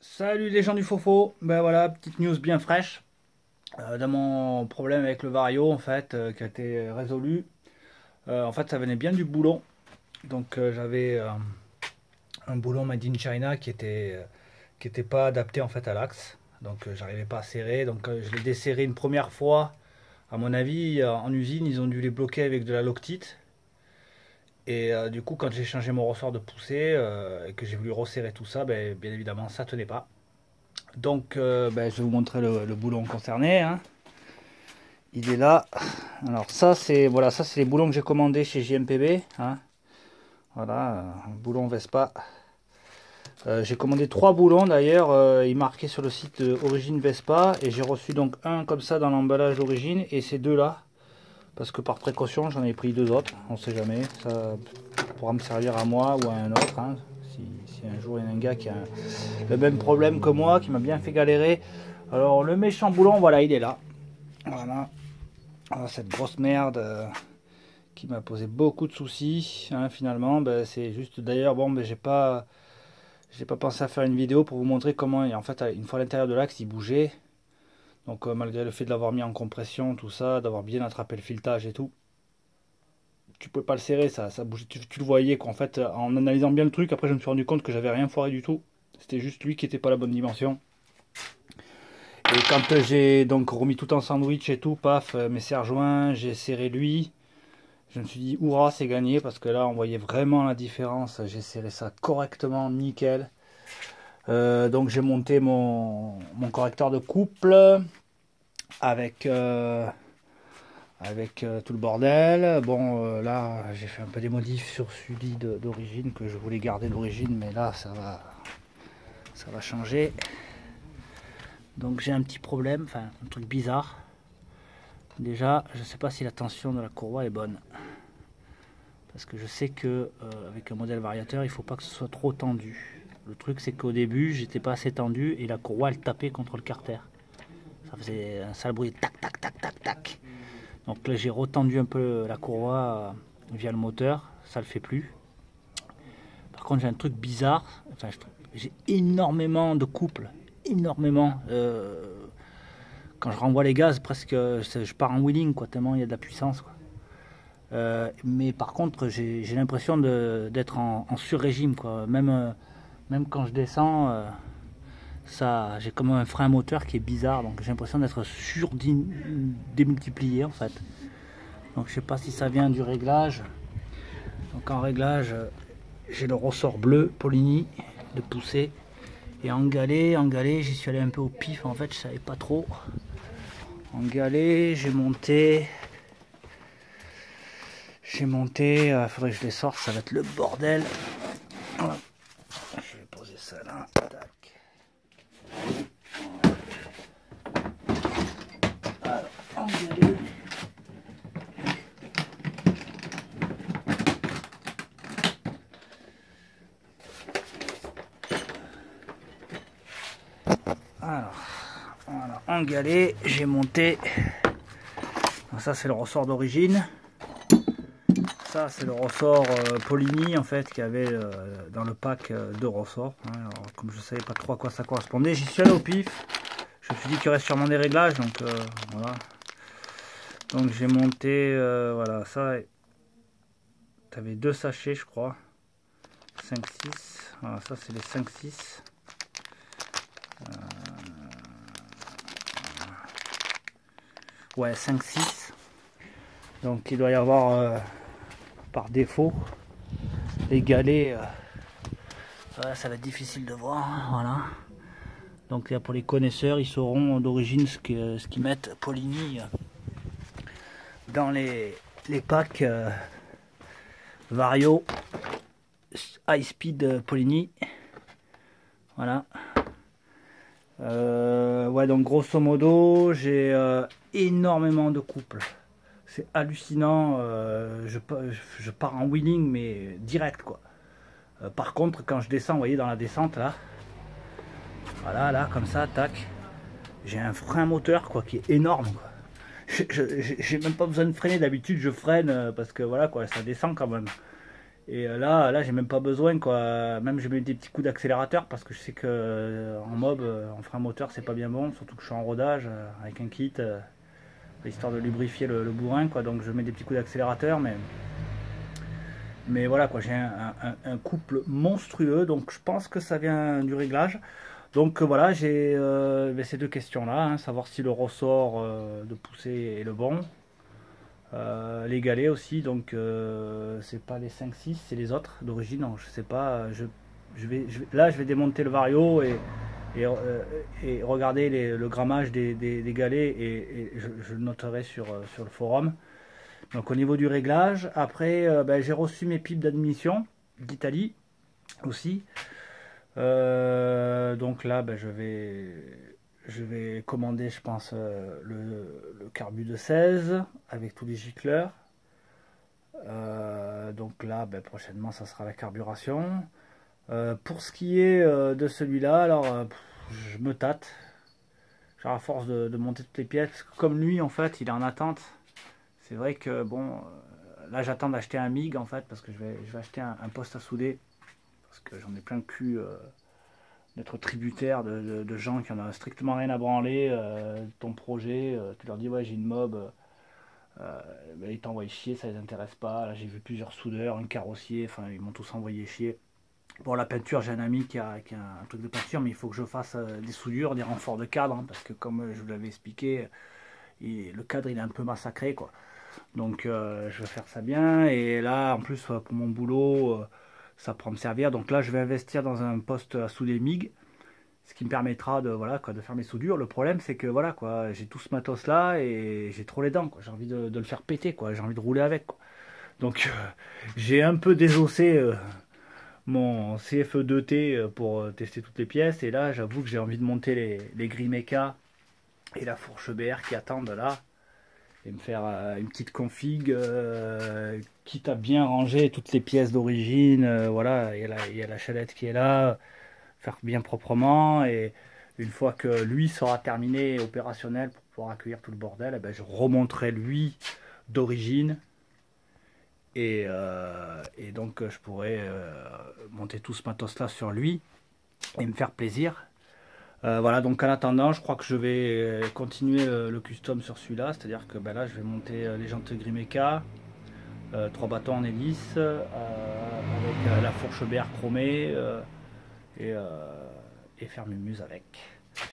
Salut les gens du Fofo, ben voilà, petite news bien fraîche dans mon problème avec le Vario en fait qui a été résolu. En fait ça venait bien du boulon, donc j'avais un boulon made in China qui était pas adapté en fait à l'axe, donc j'arrivais pas à serrer, donc je l'ai desserré une première fois. À mon avis en usine ils ont dû les bloquer avec de la Loctite et du coup quand j'ai changé mon ressort de poussée et que j'ai voulu resserrer tout ça, ben, bien évidemment ça tenait pas. Donc, ben, je vais vous montrer le boulon concerné, hein. Il est là. Alors ça, c'est voilà, ça c'est les boulons que j'ai commandés chez JMPB, hein. Voilà, boulon Vespa. J'ai commandé 3 boulons d'ailleurs. Il marquait sur le site Origine Vespa et j'ai reçu donc un comme ça dans l'emballage d'origine et ces deux là parce que par précaution j'en ai pris deux autres. On sait jamais, ça pourra me servir à moi ou à un autre, hein. Si un jour il y a un gars qui a le même problème que moi, qui m'a bien fait galérer. Alors le méchant boulon, voilà, il est là. Voilà. Alors, cette grosse merde qui m'a posé beaucoup de soucis, hein, finalement. Ben, c'est juste d'ailleurs, bon, ben, j'ai pas pensé à faire une vidéo pour vous montrer comment, en fait, une fois à l'intérieur de l'axe, il bougeait. Donc malgré le fait de l'avoir mis en compression, tout ça, d'avoir bien attrapé le filetage et tout, tu pouvais pas le serrer, ça bougeait, tu le voyais quoi. En fait, en analysant bien le truc, après je me suis rendu compte que j'avais rien foiré du tout. C'était juste lui qui était pas la bonne dimension. Et quand j'ai donc remis tout en sandwich et tout, paf, mes serre-joints, j'ai serré lui. Je me suis dit, hurrah, c'est gagné parce que là, on voyait vraiment la différence. J'ai serré ça correctement, nickel. Donc j'ai monté mon correcteur de couple avec, tout le bordel. Bon, là, j'ai fait un peu des modifs sur celui d'origine que je voulais garder d'origine, mais là, ça va changer. Donc j'ai un petit problème, enfin un truc bizarre. Déjà, je sais pas si la tension de la courroie est bonne. Parce que je sais que avec un modèle variateur, il faut pas que ce soit trop tendu. Le truc c'est qu'au début, j'étais pas assez tendu et la courroie elle tapait contre le carter. Ça faisait un sale bruit, tac tac tac tac tac. Donc là j'ai retendu un peu la courroie via le moteur, ça le fait plus. Par contre j'ai un truc bizarre, enfin j'ai énormément de couple, énormément. Quand je renvoie les gaz, presque je pars en wheeling quoi, tellement il y a de la puissance quoi. Mais par contre j'ai l'impression d'être en sur-régime quoi. Même quand je descends, ça, j'ai comme un frein moteur qui est bizarre, donc j'ai l'impression d'être démultiplié en fait. Donc je sais pas si ça vient du réglage. Donc en réglage, j'ai le ressort bleu Poligny de poussée. Et en galet, j'y suis allé un peu au pif en fait, je savais pas trop. En galet, j'ai monté, faudrait que je les sorte, ça va être le bordel. Voilà. Je vais poser ça là. Tac. Alors, en galet. Alors, voilà, en galet, j'ai monté. Donc ça c'est le ressort d'origine. Ça c'est le ressort Poligny en fait qui avait dans le pack de ressorts. Hein. Alors, comme je savais pas trop à quoi ça correspondait, j'y suis allé au pif. Je me suis dit qu'il y aurait sûrement des réglages, donc voilà. Donc j'ai monté, voilà, ça. Tu avais deux sachets je crois. 5-6. Voilà, ça c'est les 5-6. Ouais, 5-6. Donc il doit y avoir par défaut les galets. Voilà, ça va être difficile de voir. Hein, voilà. Donc là, pour les connaisseurs, ils sauront d'origine ce qu'ils mettent Poligny dans les packs Vario High Speed Poligny. Voilà. Ouais, donc grosso modo, j'ai énormément de couples. C'est hallucinant. Je pars en wheeling, mais direct quoi. Par contre, quand je descends, vous voyez dans la descente là, voilà, là, comme ça, tac, j'ai un frein moteur quoi qui est énorme quoi. J'ai même pas besoin de freiner. D'habitude, je freine parce que voilà quoi, ça descend quand même. Et là j'ai même pas besoin quoi. Même je mets des petits coups d'accélérateur parce que je sais que en mob, en frein moteur, c'est pas bien bon. Surtout que je suis en rodage avec un kit, histoire de lubrifier le bourrin quoi. Donc je mets des petits coups d'accélérateur, mais voilà quoi. J'ai un couple monstrueux, donc je pense que ça vient du réglage. Donc voilà, j'ai ces deux questions là, hein, savoir si le ressort de poussée est le bon. Les galets aussi, donc c'est pas les 5-6, c'est les autres d'origine, donc je sais pas, là je vais démonter le Vario et regarder le grammage des galets et je le noterai sur le forum. Donc au niveau du réglage, après ben, j'ai reçu mes pipes d'admission d'Italie aussi. Donc là ben, je vais commander, je pense, le carbu de 16 avec tous les gicleurs. Donc là, ben, prochainement, ça sera la carburation. Pour ce qui est de celui-là, alors je me tâte. Genre à force de monter toutes les pièces, comme lui, en fait, il est en attente. C'est vrai que bon, là j'attends d'acheter un MIG en fait, parce que je vais acheter un poste à souder. Parce que j'en ai plein le cul d'être tributaire de gens qui en ont strictement rien à branler de ton projet. Tu leur dis ouais j'ai une mob, ben, ils t'envoient chier, ça les intéresse pas. Là j'ai vu plusieurs soudeurs, un carrossier, enfin ils m'ont tous envoyé chier. Bon la peinture, j'ai un ami qui a un truc de peinture, mais il faut que je fasse des soudures, des renforts de cadre, hein, parce que comme je vous l'avais expliqué, le cadre il est un peu massacré quoi. Donc je vais faire ça bien, et là en plus pour mon boulot, ça pourra me servir. Donc là je vais investir dans un poste à souder MIG, ce qui me permettra de, voilà, quoi, de faire mes soudures. Le problème c'est que voilà, quoi, j'ai tout ce matos là et j'ai trop les dents, quoi. J'ai envie de le faire péter, quoi. J'ai envie de rouler avec, quoi. Donc j'ai un peu désossé mon CFE2T pour tester toutes les pièces, et là j'avoue que j'ai envie de monter les grilles méca et la fourche BR qui attendent là, et me faire une petite config, quitte à bien ranger toutes les pièces d'origine. Voilà, il y a la chalette qui est là, faire bien proprement, et une fois que lui sera terminé et opérationnel pour pouvoir accueillir tout le bordel, eh ben, je remonterai lui d'origine, et donc je pourrais monter tout ce matos là sur lui et me faire plaisir. Voilà, donc en attendant, je crois que je vais continuer le custom sur celui-là, c'est-à-dire que ben là, je vais monter les jantes Grimeca, 3 bâtons en hélice, avec la fourche BR chromée, et faire mes muses avec.